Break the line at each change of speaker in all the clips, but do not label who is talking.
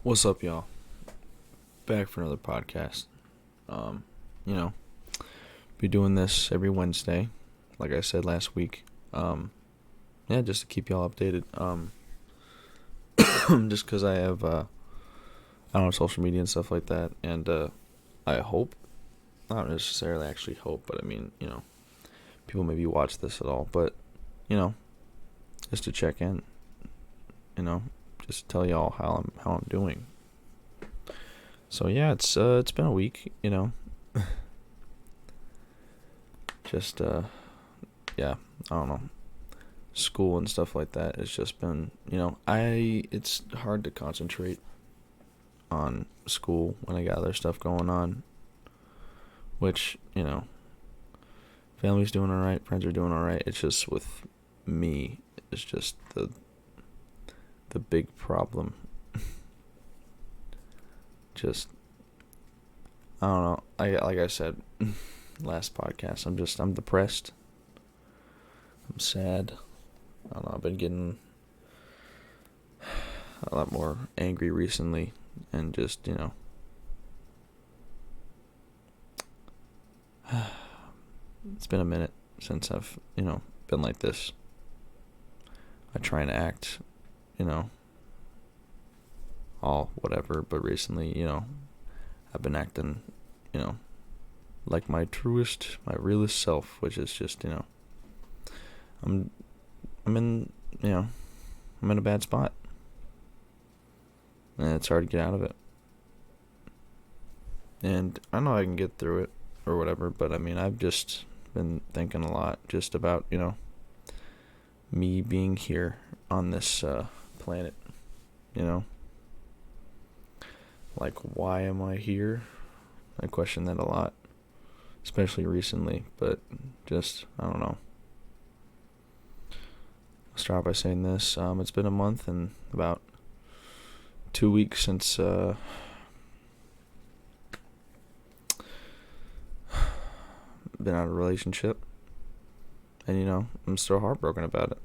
What's up, y'all? Back for another podcast. Um, you know, be doing this every Wednesday, like I said last week. Yeah, just to keep y'all updated. Just because I have, I don't know, social media and stuff like that, and I hope, not necessarily actually hope, but I mean, people maybe watch this at all, but you know, just to check in, you know, just tell y'all how I'm doing. So yeah, it's been a week, just yeah, I don't know, school and stuff like that. It's just been, it's hard to concentrate on school when I got other stuff going on, which, family's doing all right, friends are doing all right. It's just with me, it's just the big problem. Just, I don't know. Like I said last podcast, I'm depressed. I'm sad. I don't know. I've been getting a lot more angry recently, and just it's been a minute since I've been like this. I try and act, all whatever, but recently, I've been acting, like my realest self, which is just, I'm in, I'm in a bad spot, and it's hard to get out of it. And I know I can get through it or whatever, but I mean, I've just been thinking a lot just about, me being here on this planet, like, why am I here? I question that a lot, especially recently, but just, I don't know. I'll start by saying this. It's been a month and about 2 weeks since been out of a relationship, and I'm still heartbroken about it.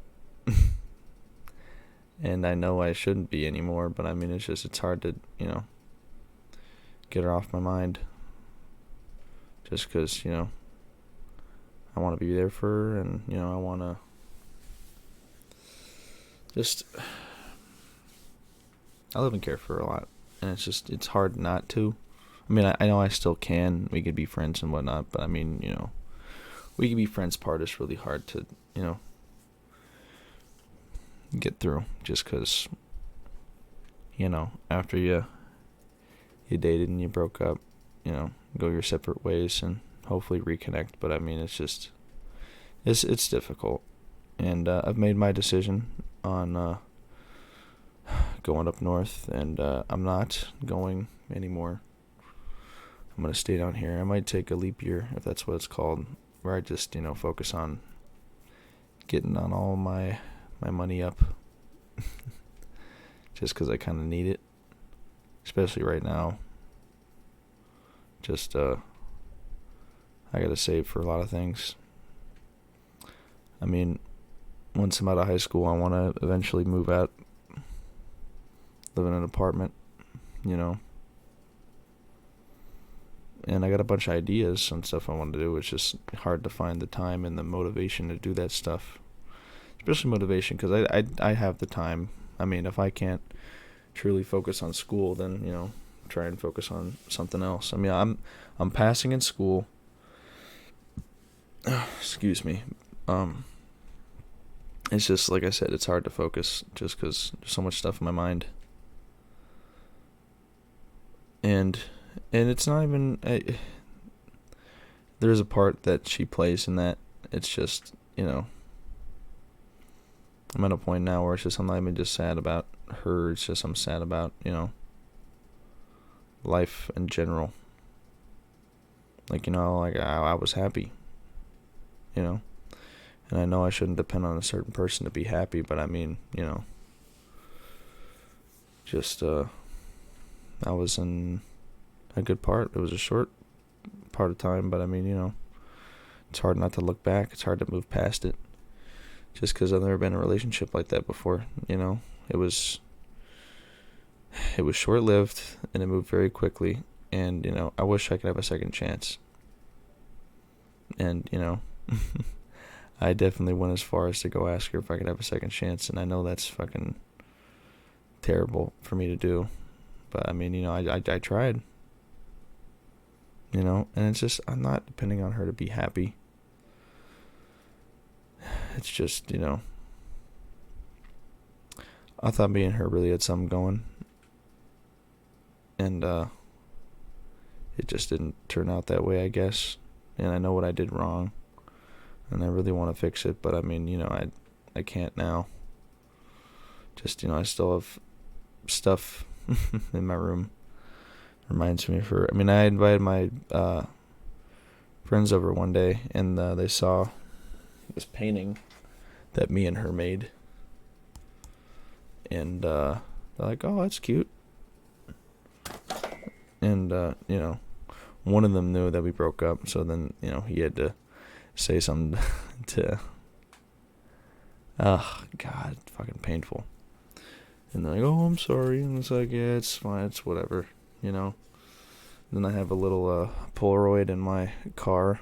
And I know I shouldn't be anymore, but I mean, it's hard to get her off my mind, just because I want to be there for her, and I want to just, I live and care for her a lot, and it's hard not to. I mean, I know I still can. We could be friends and whatnot, but I mean, we can be friends part is really hard to, get through, just because, after you dated and you broke up, go your separate ways and hopefully reconnect. But I mean, it's difficult, and I've made my decision on going up north, and I'm not going anymore. I'm going to stay down here. I might take a leap year, if that's what it's called, where I just, focus on getting on all my money up, just because I kind of need it, especially right now. Just, I got to save for a lot of things. I mean, once I'm out of high school, I want to eventually move out, live in an apartment, and I got a bunch of ideas and stuff I want to do. It's just hard to find the time and the motivation to do that stuff. Especially motivation, because I have the time. I mean, if I can't truly focus on school, then, try and focus on something else. I mean, I'm passing in school. Excuse me. It's just, like I said, it's hard to focus just because there's so much stuff in my mind. And it's not even, there's a part that she plays in that. It's just, I'm at a point now where it's just, I'm not even just sad about her. It's just, I'm sad about, life in general. Like, I was happy, and I know I shouldn't depend on a certain person to be happy, but I mean, just, I was in a good part. It was a short part of time, but I mean, it's hard not to look back. It's hard to move past it, just because I've never been in a relationship like that before. It was it was short-lived, and it moved very quickly, and, I wish I could have a second chance. And, I definitely went as far as to go ask her if I could have a second chance, and I know that's fucking terrible for me to do, but, I mean, I tried, and it's just, I'm not depending on her to be happy. It's just, I thought me and her really had something going, and, it just didn't turn out that way, I guess, and I know what I did wrong, and I really want to fix it, but, I mean, I can't now. Just, I still have stuff in my room. Reminds me I invited my, friends over one day, and, they saw this painting that me and her made, and, they're like, oh, that's cute, and, one of them knew that we broke up, so then, he had to say something to, oh, God, fucking painful, and they're like, oh, I'm sorry, and it's like, yeah, it's fine, it's whatever, then I have a little, Polaroid in my car,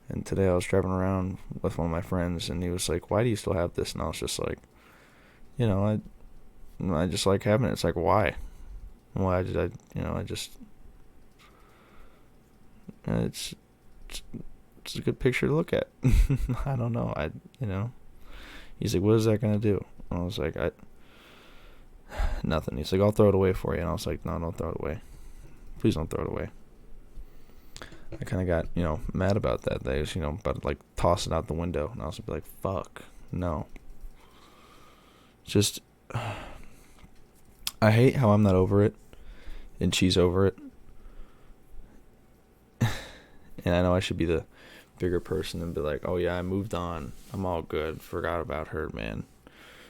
and today I was driving around with one of my friends, and he was like, why do you still have this, and I was just like, I just like having it. It's like, why? Why did I just, it's a good picture to look at. I don't know. He's like, what is that going to do? And I was like, nothing. He's like, I'll throw it away for you. And I was like, no, don't throw it away. Please don't throw it away. I kind of got, mad about that. They was, about to, like, toss it out the window. And I was like, fuck, no. Just, I hate how I'm not over it, and she's over it. And I know I should be the bigger person and be like, oh yeah, I moved on. I'm all good. Forgot about her, man.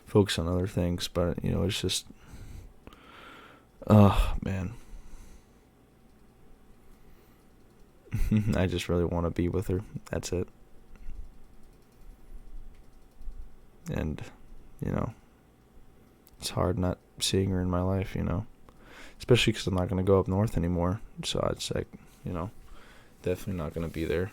Focus on other things. But, it's just, oh, man. I just really want to be with her. That's it. And, it's hard not seeing her in my life, especially because I'm not going to go up north anymore. So it's like, definitely not going to be there.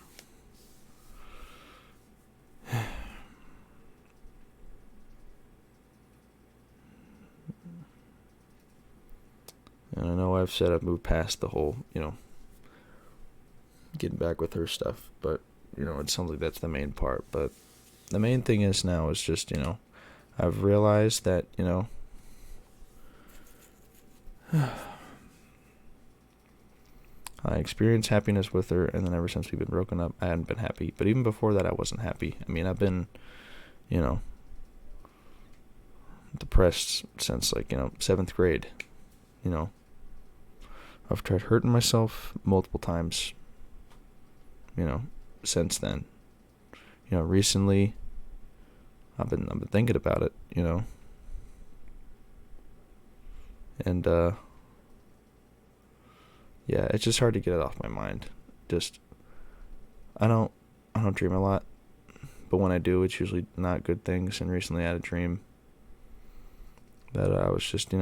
And I know I've said I've moved past the whole, getting back with her stuff, but, it sounds like that's the main part. But the main thing is now is just, I've realized that, I experienced happiness with her, and then ever since we've been broken up, I hadn't been happy. But even before that, I wasn't happy. I mean, I've been, depressed since, like, 7th grade. I've tried hurting myself multiple times, since then. Recently, I've been thinking about it, and, yeah, it's just hard to get it off my mind. Just, I don't dream a lot, but when I do, it's usually not good things. And recently I had a dream that I was just,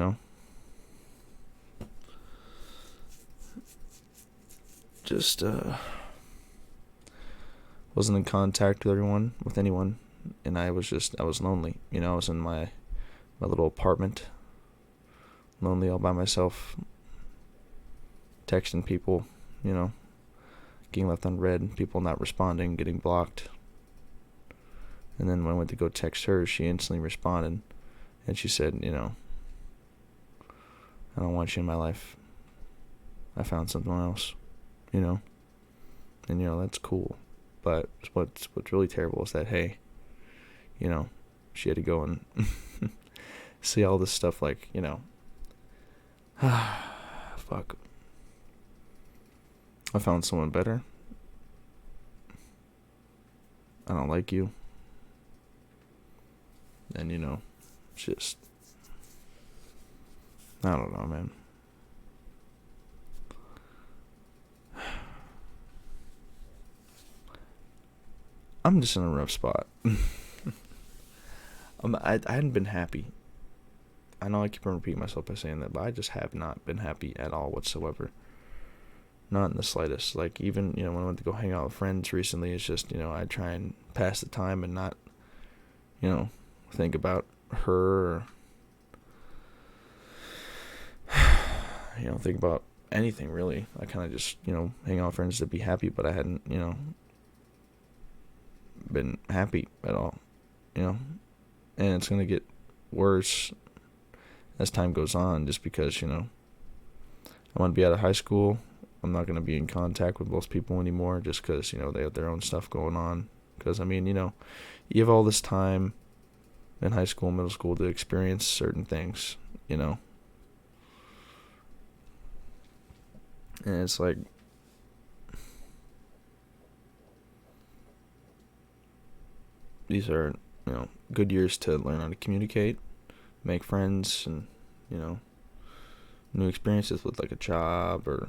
wasn't in contact with anyone, and I was lonely. I was in my little apartment, lonely all by myself, texting people, getting left unread, people not responding, getting blocked. And then when I went to go text her, she instantly responded, and she said, I don't want you in my life. I found someone else, and that's cool. But what's really terrible is that, hey, she had to go and see all this stuff, like, fuck. I found someone better. I don't like you. And, just, I don't know, man. I'm just in a rough spot. I hadn't been happy I know I keep on repeating myself by saying that, but I just have not been happy at all whatsoever. Not in the slightest. Like, even, when I went to go hang out with friends recently, it's just, I try and pass the time and not, think about her or, think about anything, really. I kind of just, hang out with friends to be happy, but I hadn't, been happy at all, and it's going to get worse as time goes on, just because, I want to be out of high school. I'm not going to be in contact with most people anymore, just because, they have their own stuff going on. Because, you have all this time in high school, middle school to experience certain things, And it's like, these are, good years to learn how to communicate, make friends, and, new experiences with, like, a job or,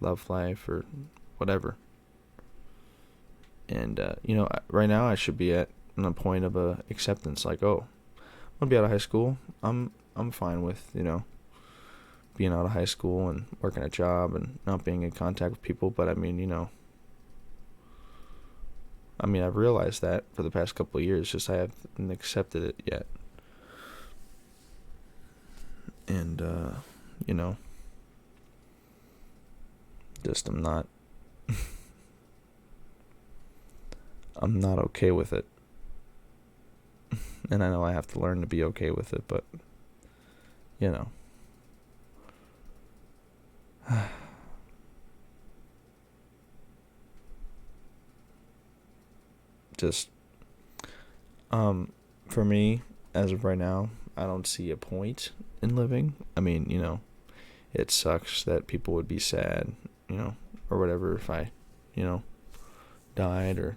love life or whatever. And, right now I should be at a point of acceptance. Like, oh, I'm going to be out of high school. I'm fine with, being out of high school and working a job and not being in contact with people. But, I've realized that for the past couple of years, just I haven't accepted it yet. And, just I'm not okay with it. And I know I have to learn to be okay with it, but, just, for me, as of right now, I don't see a point in living. It sucks that people would be sad, or whatever if I, died or,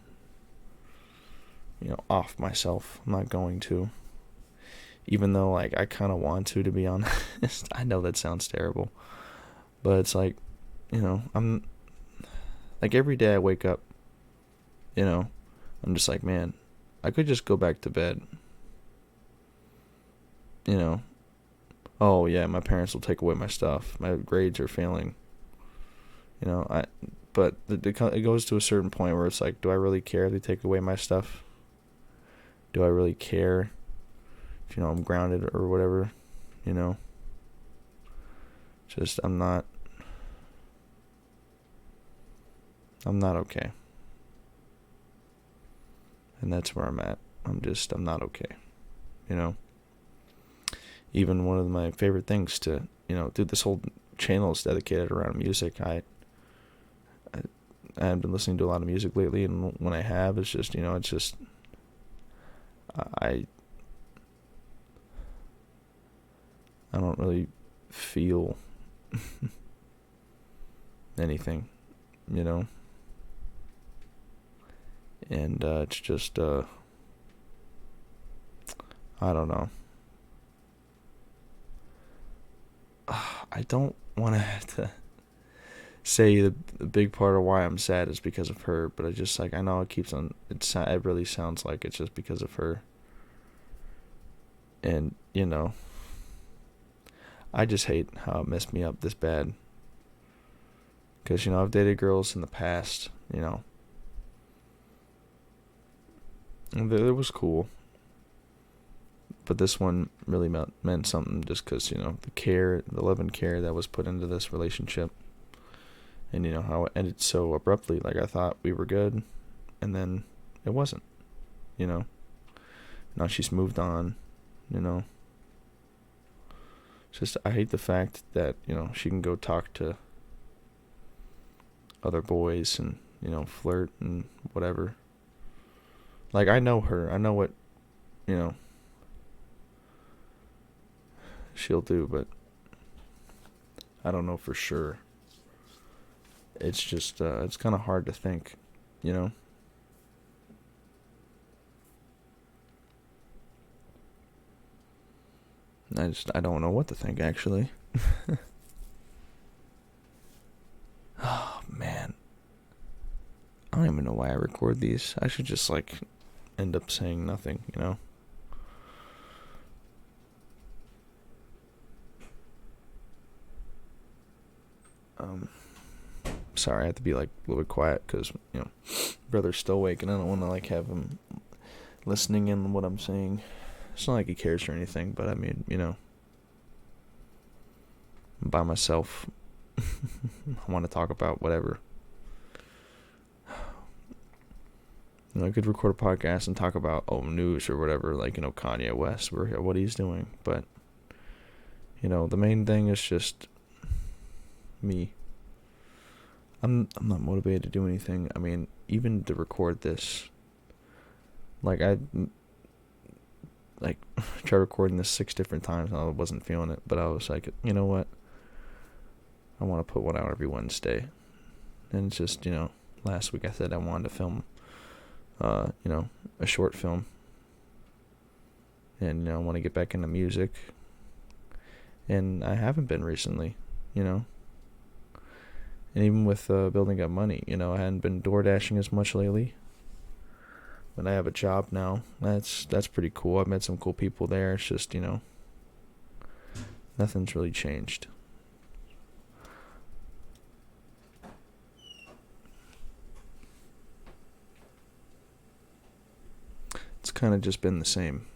off myself. I'm not going to. Even though, like, I kind of want to be honest. I know that sounds terrible. But it's like, I'm, like, every day I wake up, I'm just like, man, I could just go back to bed. Oh, yeah, my parents will take away my stuff. My grades are failing. But it goes to a certain point where it's like, do I really care if they take away my stuff? Do I really care if, I'm grounded or whatever? Just, I'm not okay. And that's where I'm at. I'm not okay. Even one of my favorite things to, do this whole channel is dedicated around music. I have been listening to a lot of music lately, and when I have, it's just, I don't really feel anything, and it's just, I don't know. I don't want to have to say the big part of why I'm sad is because of her, but I just, like, I know it keeps on, it really sounds like it's just because of her. And, I just hate how it messed me up this bad. Because, I've dated girls in the past, and it was cool. But this one really meant something just because, the love and care that was put into this relationship. And, how it ended so abruptly. Like, I thought we were good, and then it wasn't, Now she's moved on, Just, I hate the fact that, she can go talk to other boys and, flirt and whatever. Like, I know her. I know what, she'll do, but I don't know for sure. It's just, it's kind of hard to think, I don't know what to think, actually. Oh, man. I don't even know why I record these. I should just, like, end up saying nothing, Um, sorry, I have to be like a little bit quiet because brother's still awake, and I don't want to like have him listening in on what I'm saying. It's not like he cares or anything, but I mean, I'm by myself. I want to talk about whatever. I could record a podcast and talk about news or whatever, like Kanye West, or what he's doing, but the main thing is just me. I'm not motivated to do anything. I mean, even to record this, I tried recording this 6 different times and I wasn't feeling it, but I was like, you know what? I want to put one out every Wednesday. And it's just, last week I said I wanted to film, a short film. And, I want to get back into music. And I haven't been recently, And even with building up money, I hadn't been door dashing as much lately. But I have a job now. That's pretty cool. I've met some cool people there. It's just, nothing's really changed. It's kind of just been the same.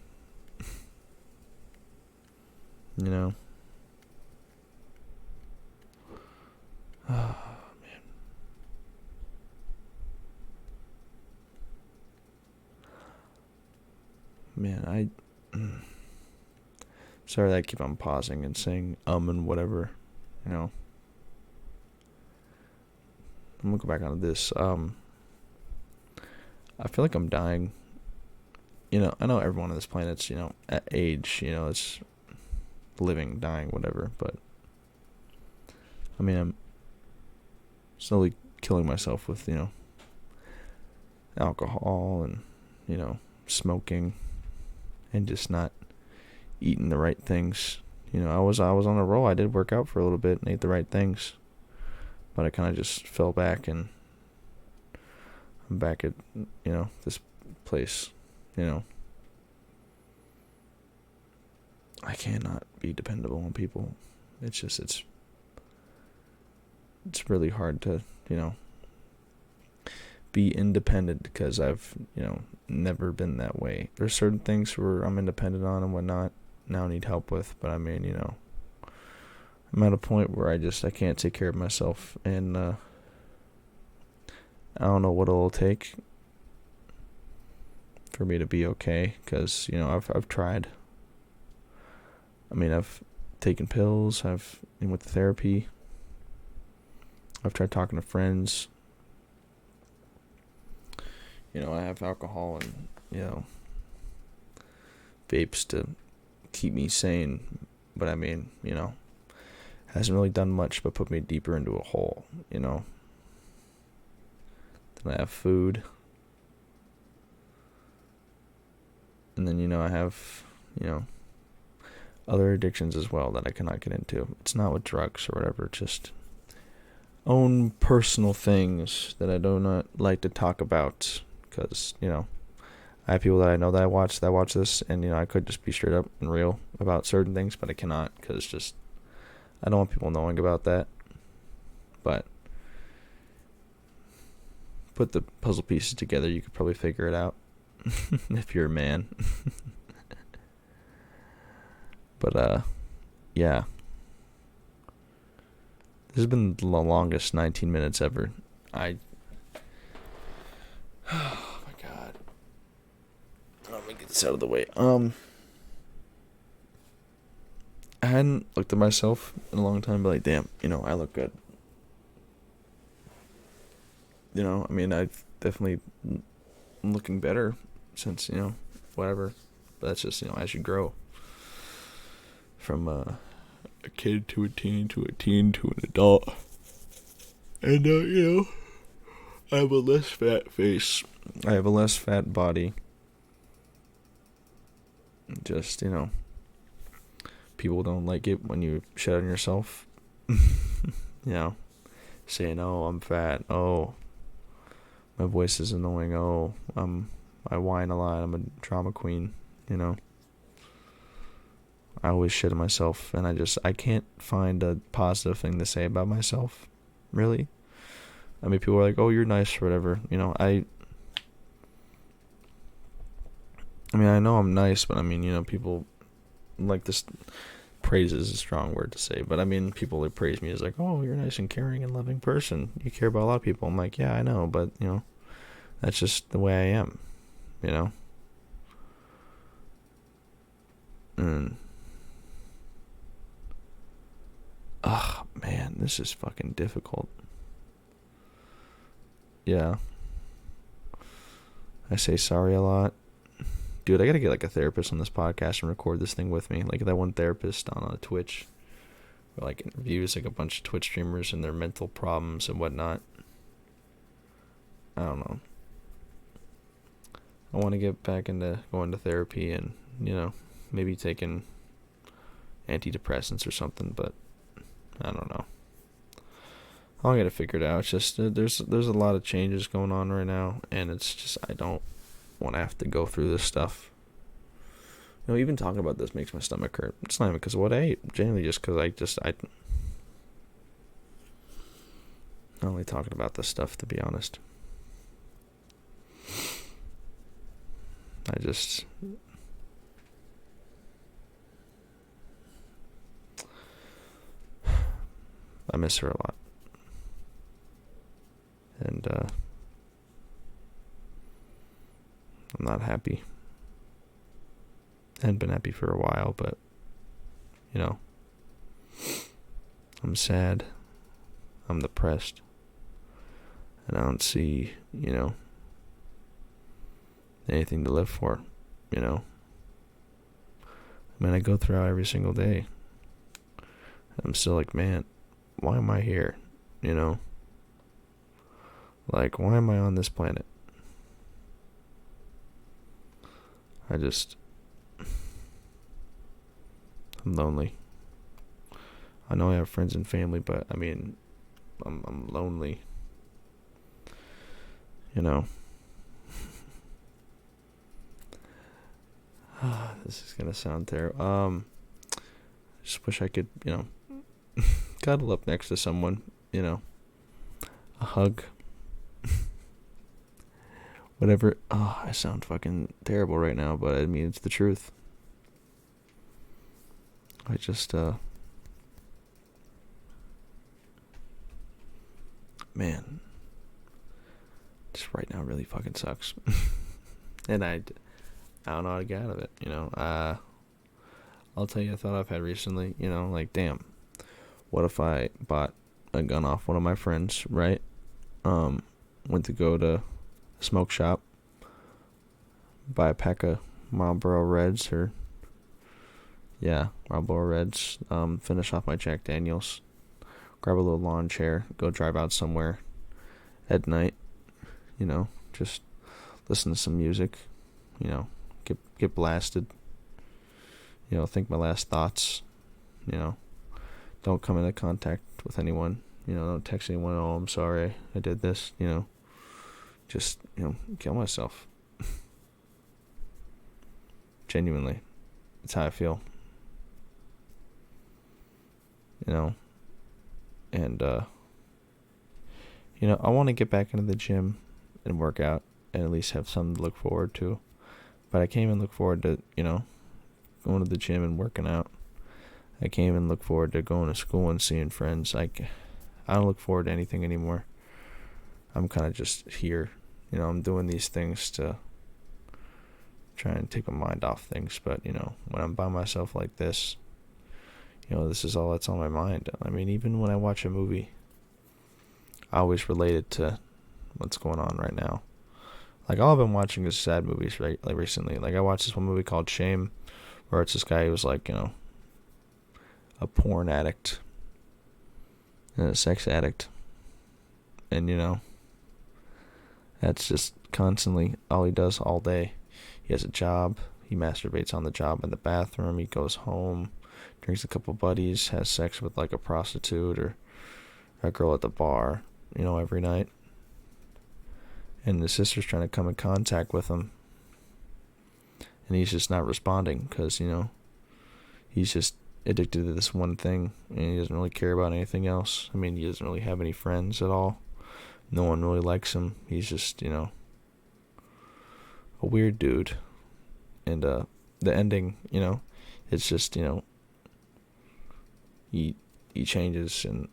Oh, man, sorry that I keep on pausing and saying and whatever, I'm gonna go back onto this. I feel like I'm dying. I know everyone on this planet's, at age, it's living, dying, whatever, but I mean, I'm slowly killing myself with, alcohol and, smoking and just not eating the right things. I was on a roll. I did work out for a little bit and ate the right things, but I kind of just fell back, and I'm back at, this place, I cannot be dependable on people. It's just, it's really hard to, be independent because I've, never been that way. There's certain things where I'm independent on and whatnot now need help with, but I mean, I'm at a point where I can't take care of myself, and I don't know what it'll take for me to be okay, because, I've tried. I mean, I've taken pills, I've been with therapy, I've tried talking to friends, I have alcohol and, vapes to keep me sane, but I mean, hasn't really done much but put me deeper into a hole, Then I have food, and then, I have, other addictions as well that I cannot get into. It's not with drugs or whatever, just own personal things that I do not like to talk about, because, I have people that I know that I watch this, and, I could just be straight up and real about certain things, but I cannot, because just, I don't want people knowing about that. But put the puzzle pieces together, you could probably figure it out if you're a man. But, yeah. This has been the longest 19 minutes ever. Oh my god. Let me get this out of the way. I hadn't looked at myself in a long time, but like, damn, I look good. I mean, I've definitely looking better since, whatever. But that's just, as you grow. From a kid to a teen to a teen to an adult. And, I have a less fat face. I have a less fat body. Just, people don't like it when you shit on yourself. Saying, oh, I'm fat. Oh, my voice is annoying. Oh, I whine a lot. I'm a drama queen, I always shit on myself, and I can't find a positive thing to say about myself. really? I mean, people are like, oh, you're nice or whatever. I mean, I know I'm nice, but I mean, people like this. Praise is a strong word to say, but I mean, people that praise me as like, oh, you're a nice and caring and loving person. You care about a lot of people. I'm like, yeah, I know, but that's just the way I am. And oh man, this is fucking difficult. Yeah, I say sorry a lot. Dude, I gotta get like a therapist on this podcast and record this thing with me. Like that one therapist on Twitch, who like interviews like a bunch of Twitch streamers and their mental problems and whatnot. I don't know. I want to get back into going to therapy and maybe taking antidepressants or something, but I don't know. I'll get it figured out. It's just there's a lot of changes going on right now, and it's just I don't want to have to go through this stuff. Even talking about this makes my stomach hurt. It's not even because of what I ate. Genuinely just because I not only talking about this stuff, to be honest. I miss her a lot. And I'm not happy. I hadn't been happy for a while, but I'm sad. I'm depressed. And I don't see, anything to live for, I mean, I go through every single day. I'm still like, man, why am I here? Like, why am I on this planet? I'm lonely. I know I have friends and family, but I mean, I'm lonely. This is gonna sound terrible. Just wish I could, cuddle up next to someone, a hug. Whatever. Oh, I sound fucking terrible right now, but I mean, it's the truth. I just, man, just right now really fucking sucks. And I don't know how to get out of it, I'll tell you a thought I've had recently, like, damn, what if I bought a gun off one of my friends, right? Went to go to a smoke shop, buy a pack of Marlboro Reds, Marlboro Reds, finish off my Jack Daniels, grab a little lawn chair, go drive out somewhere at night, just listen to some music, get blasted, think my last thoughts, don't come into contact with anyone, don't text anyone, oh, I'm sorry, I did this, just, kill myself. Genuinely. That's how I feel. And, I want to get back into the gym and work out and at least have something to look forward to. But I can't even look forward to, going to the gym and working out. I can't even look forward to going to school and seeing friends. I don't look forward to anything anymore. I'm kind of just here. I'm doing these things to try and take my mind off things. But, when I'm by myself like this, this is all that's on my mind. I mean, even when I watch a movie, I always relate it to what's going on right now. Like, all I've been watching is sad movies, right? Like, recently. Like, I watched this one movie called Shame, where it's this guy who was, like, a porn addict and a sex addict. And, that's just constantly all he does all day. He has a job. He masturbates on the job in the bathroom. He goes home, drinks a couple buddies, has sex with, like, a prostitute or a girl at the bar, every night. And the sister's trying to come in contact with him. And he's just not responding because, he's just addicted to this one thing, and he doesn't really care about anything else. I mean, he doesn't really have any friends at all. No one really likes him. He's just, a weird dude. And the ending, it's just, he changes, and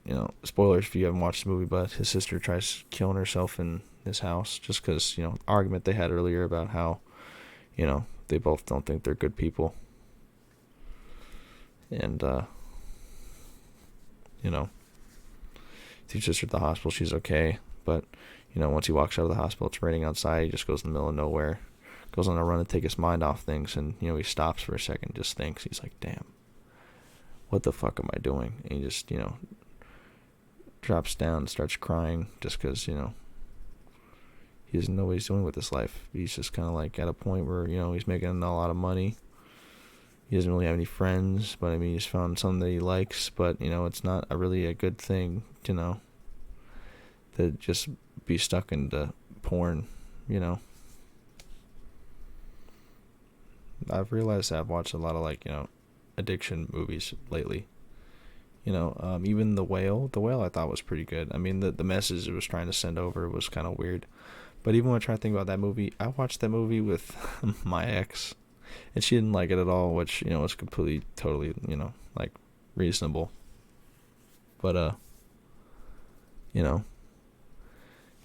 spoilers if you haven't watched the movie, but his sister tries killing herself in his house just because, argument they had earlier about how, they both don't think they're good people. And takes her to the hospital. She's okay, but once he walks out of the hospital, it's raining outside. He just goes in the middle of nowhere, goes on a run to take his mind off things, and he stops for a second, just thinks. He's like, damn, what the fuck am I doing? And he just drops down and starts crying just because he doesn't know what he's doing with his life. He's just kind of like at a point where he's making a lot of money. He doesn't really have any friends, but I mean, he's found something that he likes, but it's not really a good thing, to just be stuck into porn. I've realized I've watched a lot of addiction movies lately. Even The Whale I thought was pretty good. I mean, the message it was trying to send over was kind of weird. But even when I try to think about that movie, I watched that movie with my ex, and she didn't like it at all, which, was completely, totally, reasonable. But,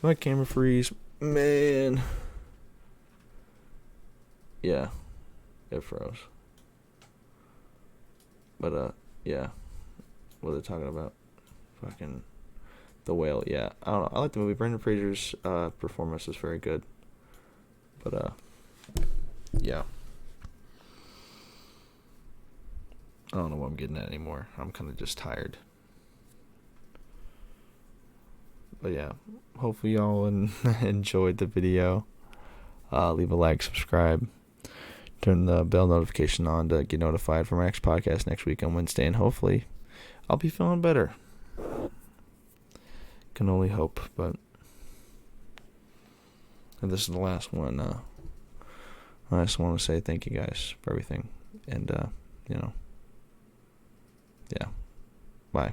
my camera freeze, man. Yeah, it froze. But, yeah. What are they talking about? Fucking The Whale, yeah. I don't know. I like the movie. Brendan Fraser's performance is very good. But, yeah. I don't know what I'm getting at anymore. I'm kind of just tired. But yeah, hopefully y'all enjoyed the video. Leave a like, subscribe, turn the bell notification on to get notified for my next podcast next week on Wednesday, and hopefully I'll be feeling better. Can only hope, but if this is the last one, I just want to say thank you guys for everything, and yeah, bye.